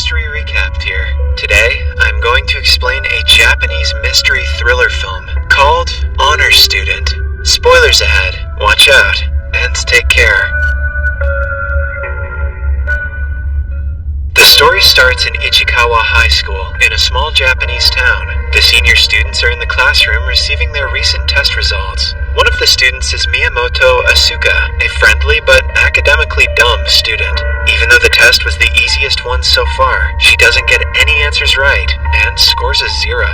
history recapped here. Today, I'm going to explain a Japanese mystery thriller film called Honor Student. Spoilers ahead, watch out, and take care. The story starts in Ichikawa High School in a small Japanese town. The senior students are in the classroom receiving their recent test results. One of the students is Miyamoto Asuka, a friendly but academically dumb student. Even though the test was the easiest one so far, she doesn't get any answers right and scores a 0.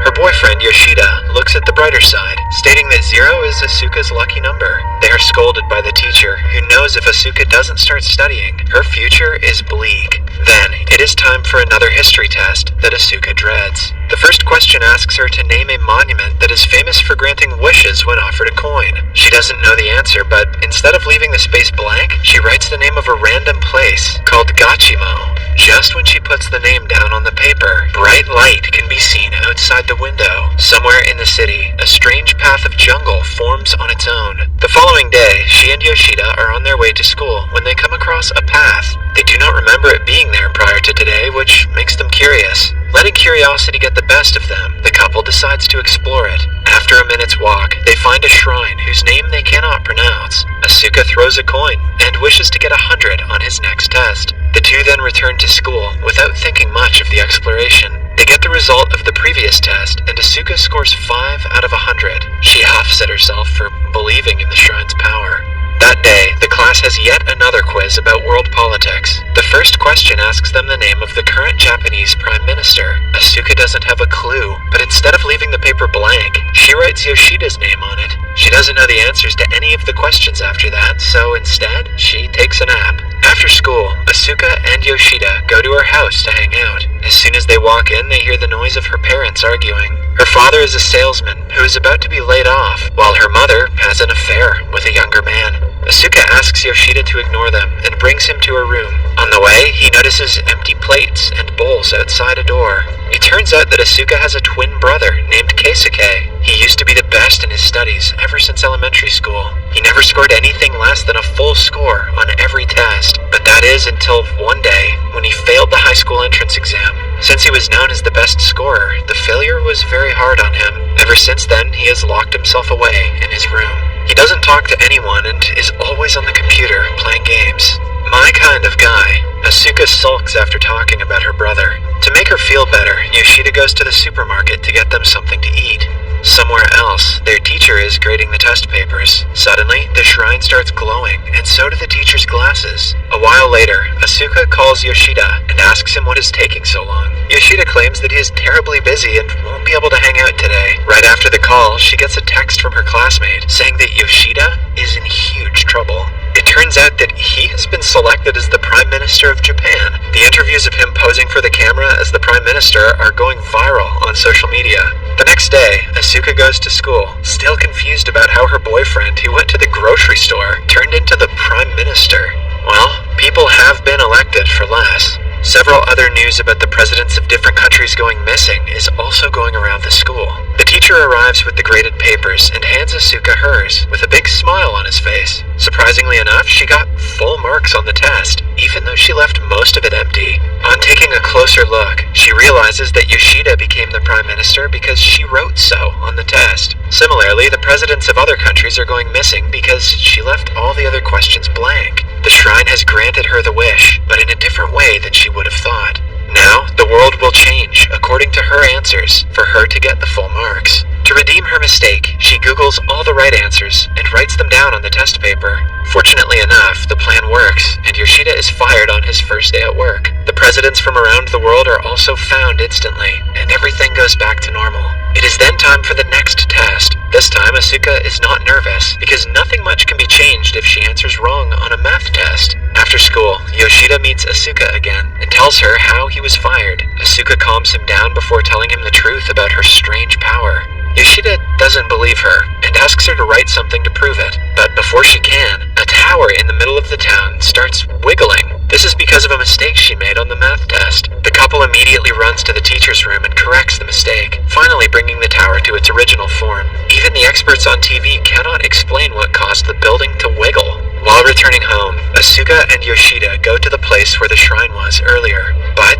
Her boyfriend, Yoshida, looks at the brighter side, stating that 0 is Asuka's lucky number. They are scolded by the teacher, who knows if Asuka doesn't start studying, her future is bleak. Then, it is time for another history test that Asuka dreads. The first question asks her to name a monument that is famous for granting wishes when offered a coin. She doesn't know the answer, but instead of leaving the space blank, she writes the name of a random place called Gachimo. Just when she puts the name down on the paper, bright light can be seen outside the window. Somewhere in the city, a strange path of jungle forms on its own. The following day, she and Yoshida are on their way to school when they come across a path. They do not remember it being there prior to today, which makes them curious. Letting curiosity get the best of them, the couple decides to explore it. After a minute's walk, they find a shrine whose name they cannot pronounce. Asuka throws a coin and wishes to get 100 on his next test. The two then return to school without thinking much of the exploration. They get the result of the previous test, and Asuka scores 5 out of 100. She huffs at herself for believing in the shrine's power. That day, the class has yet another quiz about world politics. The first question asks them the name of the current Japanese Prime Minister. Asuka doesn't have a clue, but instead of leaving the paper blank, she writes Yoshida's name on it. She doesn't know the answers to any of the questions after that, so instead, she takes a nap. After school, Asuka and Yoshida go to her house to hang out. As soon as they walk in, they hear the noise of her parents arguing. Her father is a salesman who is about to be laid off, while her mother has an affair with a younger man. Asuka asks Yoshida to ignore them and brings him to her room. On the way, he notices empty plates and bowls outside a door. It turns out that Asuka has a twin brother named Keisuke. He used to be the best in his studies ever since elementary school. He never scored anything less than a full score on every test, but that is until one day when he failed the high school entrance exam. Since he was known as the best scorer, the failure was very hard on him. Ever since then, he has locked himself away in his room. He doesn't talk to anyone and is always on the computer playing games. My kind of guy. Asuka sulks after talking about her brother. To make her feel better, Yoshida goes to the supermarket to get them something to eat. Somewhere else, their teacher is grading the test papers. Suddenly, the shrine starts glowing, and so do the teacher's glasses. A while later, Asuka calls Yoshida and asks him what is taking so long. Yoshida claims that he is terribly busy and won't be able to hang out today. Right after the call, she gets a text from her classmate saying that Yoshida is in huge trouble. It turns out that he has been selected as the Prime Minister of Japan. The interviews of him posing for the camera as the Prime Minister are going viral on social media. The next day, Asuka goes to school, still confused about how her boyfriend, who went to the grocery store, turned into the Prime Minister. Well, people have been elected for less. Several other news about the presidents of different countries going missing is also going around the school. The teacher arrives with the graded papers and hands Asuka hers, with a big smile on his face. Surprisingly enough, she got full marks on the test, even though she left most of it empty. On taking a closer look, she realizes that Yoshida became the prime minister because she wrote so on the test. Similarly, the presidents of other countries are going missing because she left all the other questions blank. The shrine has granted her the wish, but in a different way than she would have thought. Now, the world will change, according to her answers, for her to get the full marks. To redeem her mistake, she Googles all the right answers and writes them down on the test paper. Fortunately enough, the plan works, and Yoshida is fired on his first day at work. The presidents from around the world are also found instantly, and everything goes back to normal. It is then time for the next test. This time, Asuka is not nervous, because nothing much can be changed if she answers wrong on a math test. After school, Yoshida meets Asuka again, and tells her how he was fired. Asuka calms him down before telling him the truth about her strange power. Yoshida doesn't believe her, and asks her to write something to prove it. But before she can, a tower in the middle of the town starts wiggling. This is because of a mistake she made on the math test. The couple immediately runs to the teacher's room and corrects the mistake, finally bringing the tower to its original form. Even the experts on TV cannot explain what caused the building to wiggle. While returning home, Asuka and Yoshida go to the place where the shrine was earlier, but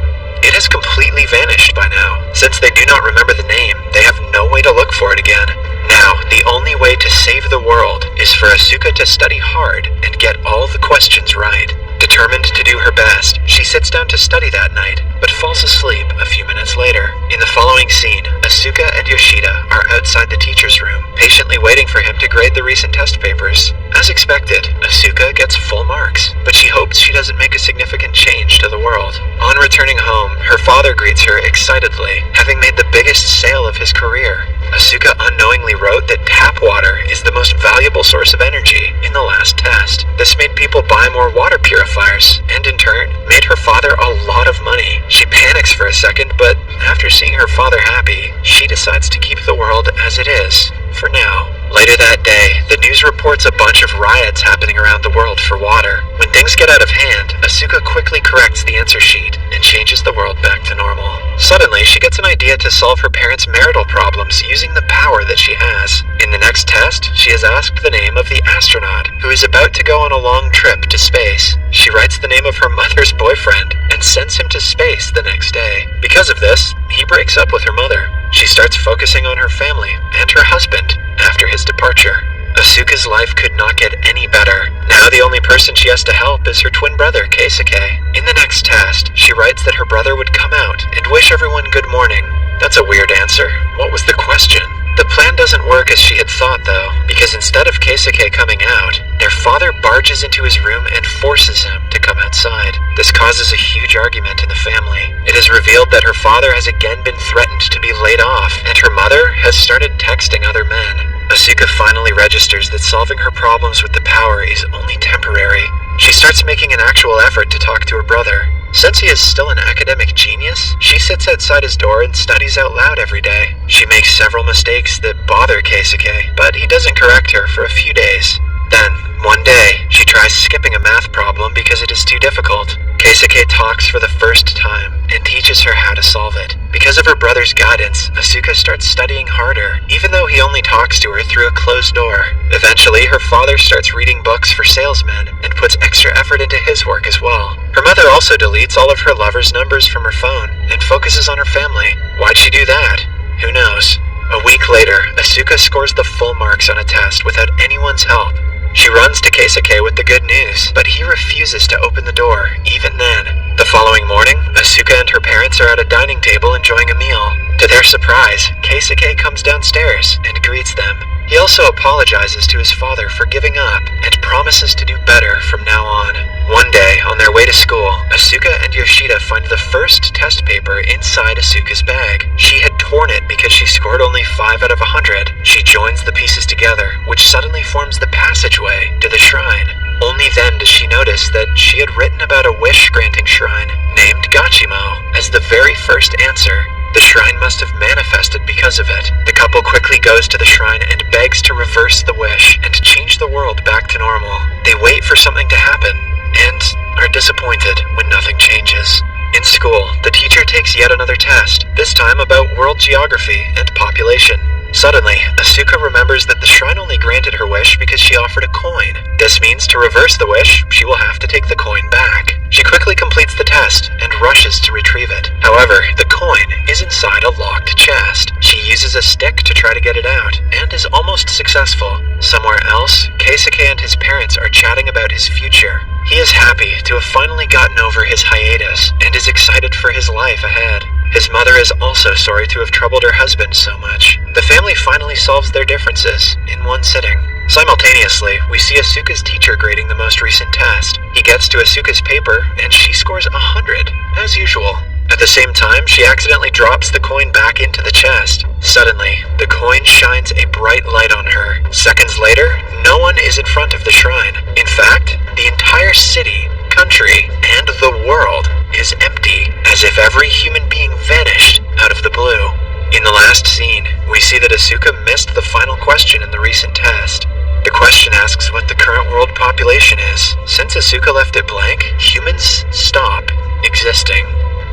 It has completely vanished by now. Since they do not remember the name, they have no way to look for it again. Now, the only way to save the world is for Asuka to study hard and get all the questions right. Determined to do her best, she sits down to study that night, but falls asleep a few minutes later. In the following scene, Asuka and Yoshida are outside the teacher's room, patiently waiting for him to grade the recent test papers. As expected, Asuka gets full marks, but she hopes she doesn't make a significant change to the world. On returning home, her father greets her excitedly, having made the biggest sale of his career. Asuka unknowingly wrote that tap water is the most valuable source of energy in the last test. This made people buy more water purifiers, and in turn, made her father a lot of money. She panics for a second, but after seeing her father happy, she decides to keep the world as it is, for now. Later that day, the news reports a bunch of riots happening around the world for water. When things get out of hand, Asuka quickly corrects the answer sheet and changes the world back to normal. Suddenly, she gets an idea to solve her parents' marital problems using the power that she has. In the next test, she is asked the name of the astronaut who is about to go on a long trip to space. She writes the name of her mother's boyfriend and sends him to space the next day. Because of this, he breaks up with her mother. She starts focusing on her family and her husband after his departure. Asuka's life could not get any better. Now the only person she has to help is her twin brother, Keisuke. In the next test, she writes that her brother would come out and wish everyone good morning. That's a weird answer. What was the question? The plan doesn't work as she had thought, though, because instead of Keisuke coming out, their father barges into his room and forces him to come outside. This causes a huge argument in the family. It is revealed that her father has again been threatened to be laid off, and her mother has started texting other men. Asuka finally registers that solving her problems with the power is only temporary. She starts making an actual effort to talk to her brother. Since he is still an academic genius, she sits outside his door and studies out loud every day. She makes several mistakes that bother Keisuke, but he doesn't correct her for a few days. Then, one day, she tries skipping a math problem because it is too difficult. Keisuke talks for the first time and teaches her how to solve it. Because of her brother's guidance, Asuka starts studying harder, even though he only talks to her through a closed door. Eventually, her father starts reading books for salesmen and puts extra effort into his work as well. Her mother also deletes all of her lover's numbers from her phone and focuses on her family. Why'd she do that? Who knows? A week later, Asuka scores the full marks on a test without anyone's help. She runs to Keisuke with the good news, but he refuses to open the door, even then. The following morning, Asuka and her parents are at a dining table enjoying a meal. To their surprise, Keisuke comes downstairs and greets them. He also apologizes to his father for giving up and promises to do better from now on. One day, on their way to school, Asuka and Yoshida find the first test paper inside Asuka's bag. She had torn it because she scored only 5 out of 100. She joins the pieces together, which suddenly forms the passageway to the shrine. Only then does she notice that she had written about a wish-granting shrine named Gachimo as the very first answer. The shrine must have manifested because of it. The couple quickly goes to the shrine and begs to reverse the wish and change the world back to normal. They wait for something to happen and are disappointed when nothing changes. In school, the teacher takes yet another test, this time about world geography and population. Suddenly, Asuka remembers that the shrine only granted her wish because she offered a coin. This means to reverse the wish, she will have to take the coin back. She quickly completes the test and rushes to retrieve it. However, the coin is inside a locked chest. She uses a stick to try to get it out, and is almost successful. Somewhere else, Keisuke and his parents are chatting about his future. He is happy to have finally gotten over his hiatus, and is excited for his life ahead. His mother is also sorry to have troubled her husband so much. The family finally solves their differences in one sitting. Simultaneously, we see Asuka's teacher grading the most recent test. He gets to Asuka's paper, and she scores 100, as usual. At the same time, she accidentally drops the coin back into the chest. Suddenly, the coin shines a bright light on her. Seconds later, no one is in front of the shrine. In fact, the entire city, country, and the world is empty, as if every human being vanished out of the blue. In the last scene, we see that Asuka missed the final question in the recent test. The question asks what the current world population is. Since Asuka left it blank, humans stop existing.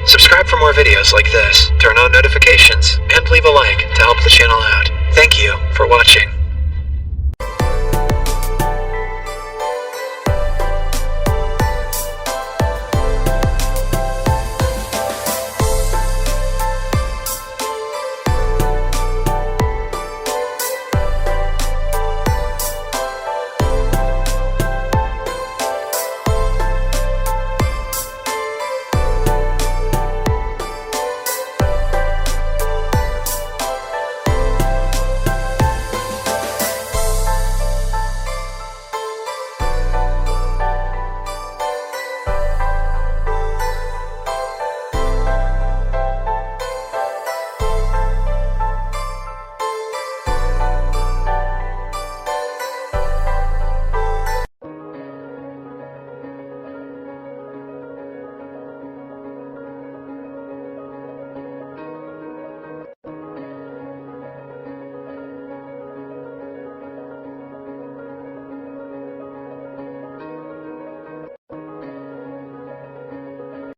Subscribe for more videos like this, turn on notifications, and leave a like to help the channel out. Thank you for watching.